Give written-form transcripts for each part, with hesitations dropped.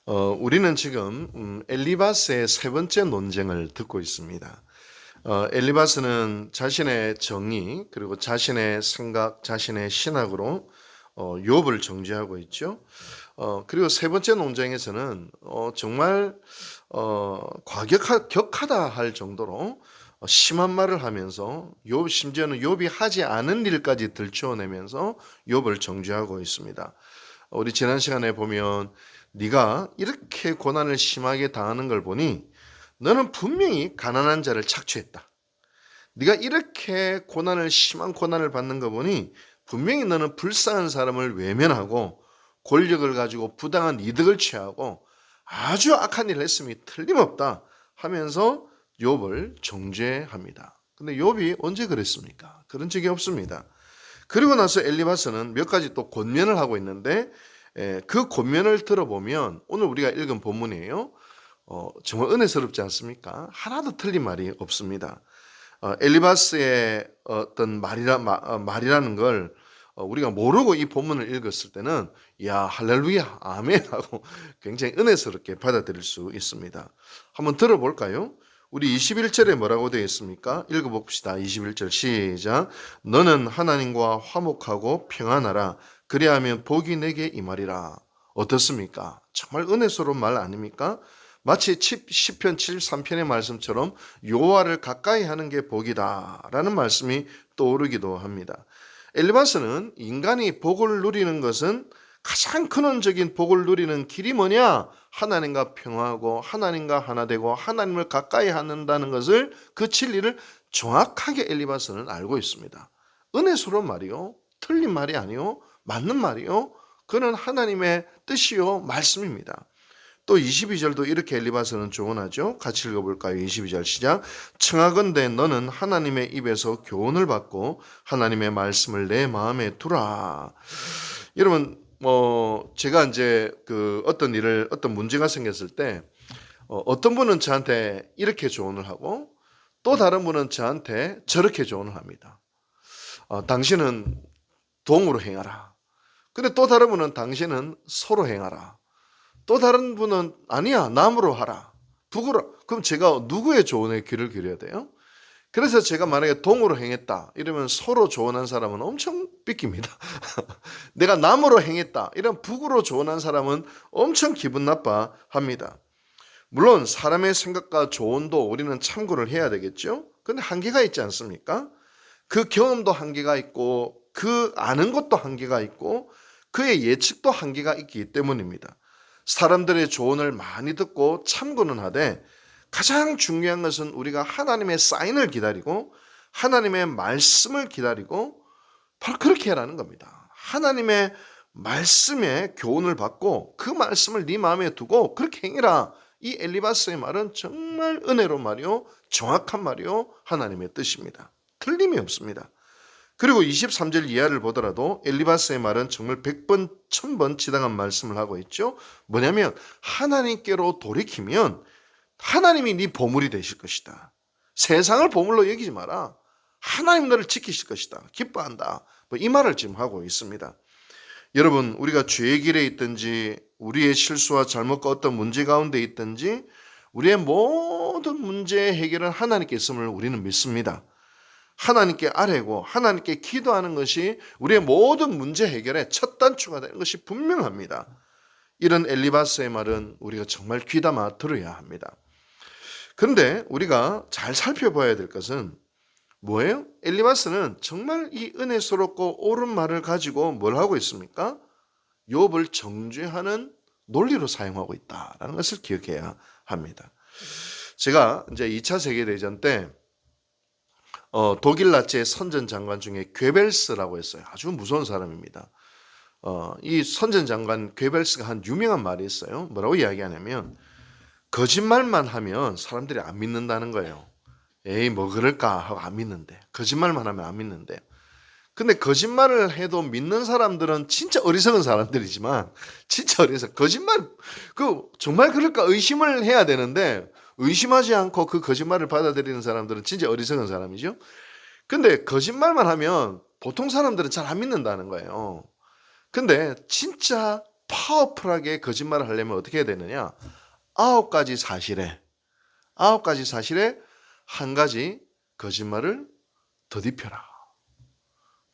우리는 지금 엘리바스의 세 번째 논쟁을 듣고 있습니다. 엘리바스는 자신의 정의 그리고 자신의 생각, 자신의 신학으로 욥을 정죄하고 있죠. 그리고 세 번째 논쟁에서는 정말 격하다 할 정도로 심한 말을 하면서 심지어는 욥이 하지 않은 일까지 들추어내면서 욥을 정죄하고 있습니다. 우리 지난 시간에 보면 네가 이렇게 고난을 심하게 당하는 걸 보니 너는 분명히 가난한 자를 착취했다. 네가 이렇게 심한 고난을 받는 거 보니 분명히 너는 불쌍한 사람을 외면하고 권력을 가지고 부당한 이득을 취하고 아주 악한 일을 했음이 틀림없다 하면서 욥을 정죄합니다. 근데 욥이 언제 그랬습니까? 그런 적이 없습니다. 그리고 나서 엘리바스는 몇 가지 또 권면을 하고 있는데 그 권면을 들어보면 오늘 우리가 읽은 본문이에요. 정말 은혜스럽지 않습니까? 하나도 틀린 말이 없습니다. 엘리바스의 어떤 말이라는 걸 우리가 모르고 이 본문을 읽었을 때는 야 할렐루야 아멘 하고 굉장히 은혜스럽게 받아들일 수 있습니다. 한번 들어볼까요? 우리 21절에 뭐라고 되어 있습니까? 읽어봅시다. 21절 시작. 너는 하나님과 화목하고 평안하라. 그리하면 복이 내게 임하리라. 어떻습니까? 정말 은혜스러운 말 아닙니까? 마치 시편 73편의 말씀처럼 여호와를 가까이 하는 게 복이다 라는 말씀이 떠오르기도 합니다. 엘리바스는 인간이 복을 누리는 것은 가장 근원적인 복을 누리는 길이 뭐냐? 하나님과 평화하고 하나님과 하나 되고 하나님을 가까이 한다는 것을 그 진리를 정확하게 엘리바스는 알고 있습니다. 은혜스러운 말이요, 틀린 말이 아니요, 맞는 말이요, 그는 하나님의 뜻이요 말씀입니다. 또 22절도 이렇게 엘리바스는 조언하죠. 같이 읽어볼까요? 22절 시작. 청하건대 너는 하나님의 입에서 교훈을 받고 하나님의 말씀을 내 마음에 두라. 여러분, 제가 이제 어떤 문제가 생겼을 때 어떤 분은 저한테 이렇게 조언을 하고 또 다른 분은 저한테 저렇게 조언을 합니다. 당신은 동으로 행하라. 근데 또 다른 분은 당신은 소로 행하라. 또 다른 분은 아니야 남으로 하라. 북으로. 그럼 제가 누구의 조언에 귀를 기울여야 돼요? 그래서 제가 만약에 동으로 행했다 이러면 서로 조언한 사람은 엄청 삐깁니다. 내가 남으로 행했다 이런 북으로 조언한 사람은 엄청 기분 나빠합니다. 물론 사람의 생각과 조언도 우리는 참고를 해야 되겠죠. 근데 한계가 있지 않습니까? 그 경험도 한계가 있고 그 아는 것도 한계가 있고 그의 예측도 한계가 있기 때문입니다. 사람들의 조언을 많이 듣고 참고는 하되 가장 중요한 것은 우리가 하나님의 사인을 기다리고 하나님의 말씀을 기다리고 바로 그렇게 해라는 겁니다. 하나님의 말씀에 교훈을 받고 그 말씀을 네 마음에 두고 그렇게 행해라. 이 엘리바스의 말은 정말 은혜로운 말이요, 정확한 말이요, 하나님의 뜻입니다. 틀림이 없습니다. 그리고 23절 이하를 보더라도 엘리바스의 말은 정말 100번, 1000번 지당한 말씀을 하고 있죠. 뭐냐면 하나님께로 돌이키면 하나님이 네 보물이 되실 것이다. 세상을 보물로 여기지 마라. 하나님 너를 지키실 것이다. 기뻐한다. 이 말을 지금 하고 있습니다. 여러분, 우리가 죄의 길에 있든지 우리의 실수와 잘못과 어떤 문제 가운데 있든지 우리의 모든 문제의 해결은 하나님께 있음을 우리는 믿습니다. 하나님께 아뢰고 하나님께 기도하는 것이 우리의 모든 문제 해결의 첫 단추가 되는 것이 분명합니다. 이런 엘리바스의 말은 우리가 정말 귀담아 들어야 합니다. 그런데 우리가 잘 살펴봐야 될 것은 뭐예요? 엘리바스는 정말 이 은혜스럽고 옳은 말을 가지고 뭘 하고 있습니까? 욥을 정죄하는 논리로 사용하고 있다는 것을 기억해야 합니다. 제가 이제 2차 세계대전 때 독일 나치의 선전 장관 중에 괴벨스라고 했어요. 아주 무서운 사람입니다. 이 선전 장관 괴벨스가 한 유명한 말이 있어요. 뭐라고 이야기하냐면 거짓말만 하면 사람들이 안 믿는다는 거예요. 에이 뭐 그럴까 하고 안 믿는데, 거짓말만 하면 안 믿는데. 근데 거짓말을 해도 믿는 사람들은 진짜 어리석은 사람들이지만 진짜 거짓말 정말 그럴까 의심을 해야 되는데 의심하지 않고 그 거짓말을 받아들이는 사람들은 진짜 어리석은 사람이죠. 근데 거짓말만 하면 보통 사람들은 잘 안 믿는다는 거예요. 근데 진짜 파워풀하게 거짓말을 하려면 어떻게 해야 되느냐? 9가지 사실에 9가지 사실에 한 가지 거짓말을 더입혀라.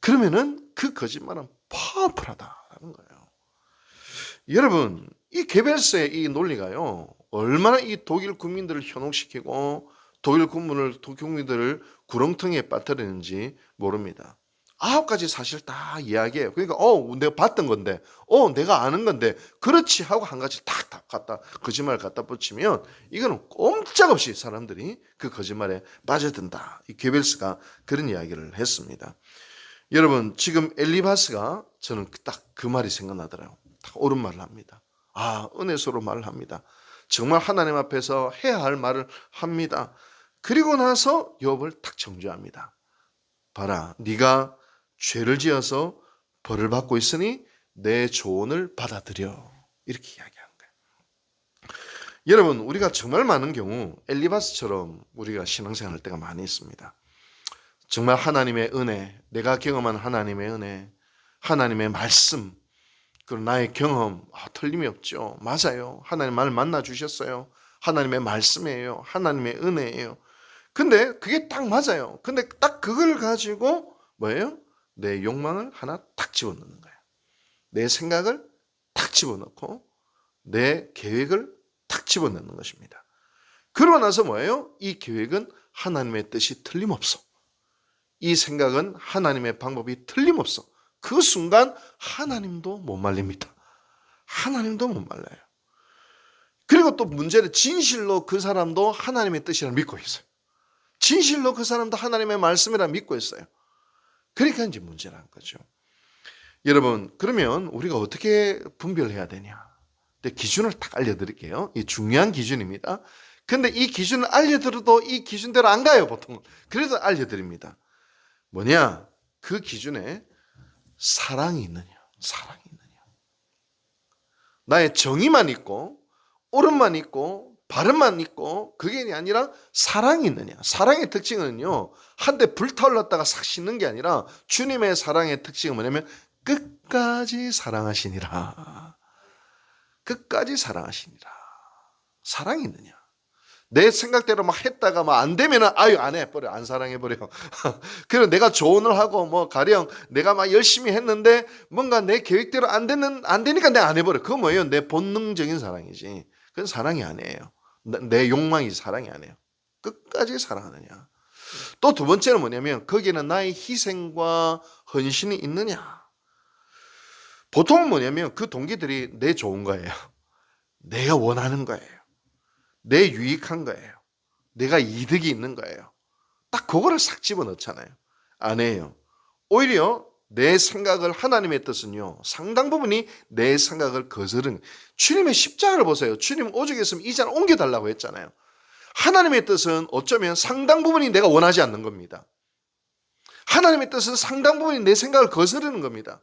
그러면은 그 거짓말은 파워풀하다라는 거예요. 여러분, 이 게벨스의 이 논리가요, 얼마나 이 독일 국민들을 현혹시키고 독일 국민들을 구렁텅이에 빠뜨리는지 모릅니다. 9가지 사실 다 이야기해요. 그러니까 내가 봤던 건데, 내가 아는 건데, 그렇지 하고 한 가지 탁 갖다 거짓말 갖다 붙이면 이거는 꼼짝없이 사람들이 그 거짓말에 빠져든다. 이 게벨스가 그런 이야기를 했습니다. 여러분, 지금 엘리바스가 저는 딱 그 말이 생각나더라고요. 딱 옳은 말을 합니다. 은혜스러로 말을 합니다. 정말 하나님 앞에서 해야 할 말을 합니다. 그리고 나서 욥을 딱 정죄합니다. 봐라, 네가 죄를 지어서 벌을 받고 있으니 내 조언을 받아들여. 이렇게 이야기하는 거예요. 여러분, 우리가 정말 많은 경우 엘리바스처럼 우리가 신앙생활 할 때가 많이 있습니다. 정말 하나님의 은혜, 내가 경험한 하나님의 은혜, 하나님의 말씀, 그리고 나의 경험, 틀림이 없죠. 맞아요. 하나님 말 만나주셨어요. 하나님의 말씀이에요. 하나님의 은혜예요. 근데 그게 딱 맞아요. 근데 딱 그걸 가지고 뭐예요? 내 욕망을 하나 딱 집어넣는 거예요. 내 생각을 딱 집어넣고 내 계획을 딱 집어넣는 것입니다. 그러고 나서 뭐예요? 이 계획은 하나님의 뜻이 틀림없어. 이 생각은 하나님의 방법이 틀림없어. 그 순간 하나님도 못 말립니다. 하나님도 못 말라요. 그리고 또 문제는 진실로 그 사람도 하나님의 뜻이라 믿고 있어요. 진실로 그 사람도 하나님의 말씀이라 믿고 있어요. 그러니까 이제 문제라는 거죠. 여러분, 그러면 우리가 어떻게 분별해야 되냐? 기준을 딱 알려드릴게요. 이 중요한 기준입니다. 근데 이 기준을 알려드려도 이 기준대로 안 가요, 보통. 그래서 알려드립니다. 뭐냐? 그 기준에 사랑이 있느냐? 사랑이 있느냐? 나의 정의만 있고 옳음만 있고 바른만 있고 그게 아니라 사랑이 있느냐? 사랑의 특징은요, 한때 불타올랐다가 싹 식는 게 아니라 주님의 사랑의 특징은 뭐냐면 끝까지 사랑하시니라. 끝까지 사랑하시니라. 사랑이 있느냐? 내 생각대로 막 했다가 막 안 되면은 안 해버려, 안 사랑해버려. 그리고 내가 조언을 하고 뭐 가령 내가 막 열심히 했는데 뭔가 내 계획대로 안 되니까 내가 안 해버려. 그거 뭐예요? 내 본능적인 사랑이지. 그건 사랑이 아니에요. 내 욕망이 사랑이 아니에요. 끝까지 사랑하느냐. 또 두 번째는 뭐냐면 거기에는 나의 희생과 헌신이 있느냐. 보통은 뭐냐면 그 동기들이 내 좋은 거예요. 내가 원하는 거예요. 내 유익한 거예요. 내가 이득이 있는 거예요. 딱 그거를 싹 집어넣잖아요. 안 해요. 오히려 내 생각을, 하나님의 뜻은요, 상당 부분이 내 생각을 거스른, 주님의 십자가를 보세요. 주님 오죽했으면 이 잔을 옮겨달라고 했잖아요. 하나님의 뜻은 어쩌면 상당 부분이 내가 원하지 않는 겁니다. 하나님의 뜻은 상당 부분이 내 생각을 거스르는 겁니다.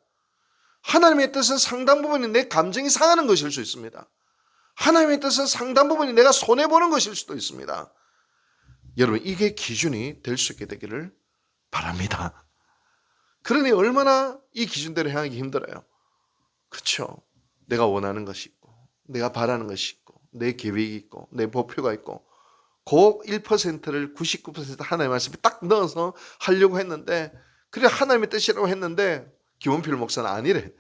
하나님의 뜻은 상당 부분이 내 감정이 상하는 것일 수 있습니다. 하나님의 뜻은 상당 부분이 내가 손해보는 것일 수도 있습니다. 여러분, 이게 기준이 될 수 있게 되기를 바랍니다. 그러니 얼마나 이 기준대로 향하기 힘들어요. 그렇죠? 내가 원하는 것이 있고 내가 바라는 것이 있고 내 계획이 있고 내 목표가 있고 그 1%를 99% 하나님의 말씀에 딱 넣어서 하려고 했는데, 그래 하나님의 뜻이라고 했는데 김원필 목사는 아니래.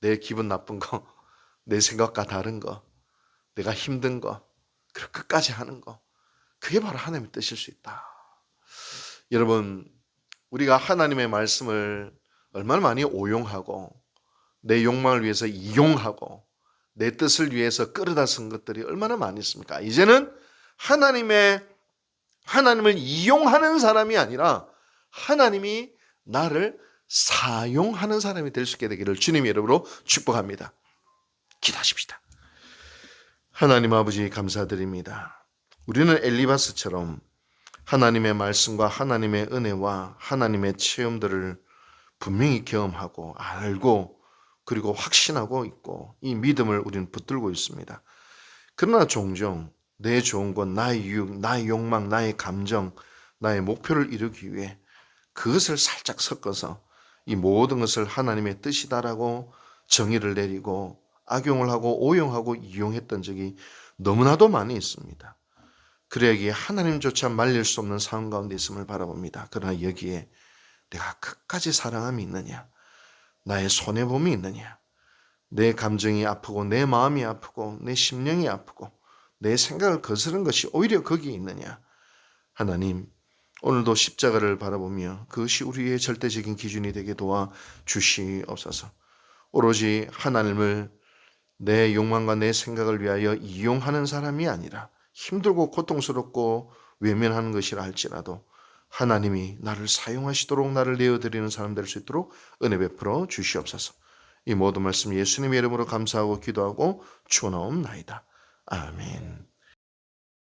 내 기분 나쁜 거, 내 생각과 다른 거, 내가 힘든 거, 그리고 끝까지 하는 거, 그게 바로 하나님의 뜻일 수 있다. 여러분, 우리가 하나님의 말씀을 얼마나 많이 오용하고 내 욕망을 위해서 이용하고 내 뜻을 위해서 끌어다 쓴 것들이 얼마나 많이 있습니까? 이제는 하나님을 이용하는 사람이 아니라 하나님이 나를 사용하는 사람이 될 수 있게 되기를 주님의 이름으로 축복합니다. 기도하십시다. 하나님 아버지, 감사드립니다. 우리는 엘리바스처럼 하나님의 말씀과 하나님의 은혜와 하나님의 체험들을 분명히 경험하고 알고 그리고 확신하고 있고 이 믿음을 우리는 붙들고 있습니다. 그러나 종종 내 좋은 것, 나의 유익, 나의 욕망, 나의 감정, 나의 목표를 이루기 위해 그것을 살짝 섞어서 이 모든 것을 하나님의 뜻이다라고 정의를 내리고 악용을 하고 오용하고 이용했던 적이 너무나도 많이 있습니다. 그러기에 하나님조차 말릴 수 없는 상황 가운데 있음을 바라봅니다. 그러나 여기에 내가 끝까지 사랑함이 있느냐, 나의 손해봄이 있느냐, 내 감정이 아프고 내 마음이 아프고 내 심령이 아프고 내 생각을 거스른 것이 오히려 거기에 있느냐. 하나님, 오늘도 십자가를 바라보며 그것이 우리의 절대적인 기준이 되게 도와 주시옵소서. 오로지 하나님을 내 욕망과 내 생각을 위하여 이용하는 사람이 아니라 힘들고 고통스럽고 외면하는 것이라 할지라도 하나님이 나를 사용하시도록 나를 내어드리는 사람 될 수 있도록 은혜 베풀어 주시옵소서. 이 모든 말씀 예수님의 이름으로 감사하고 기도하고 축원하옵나이다. 아멘.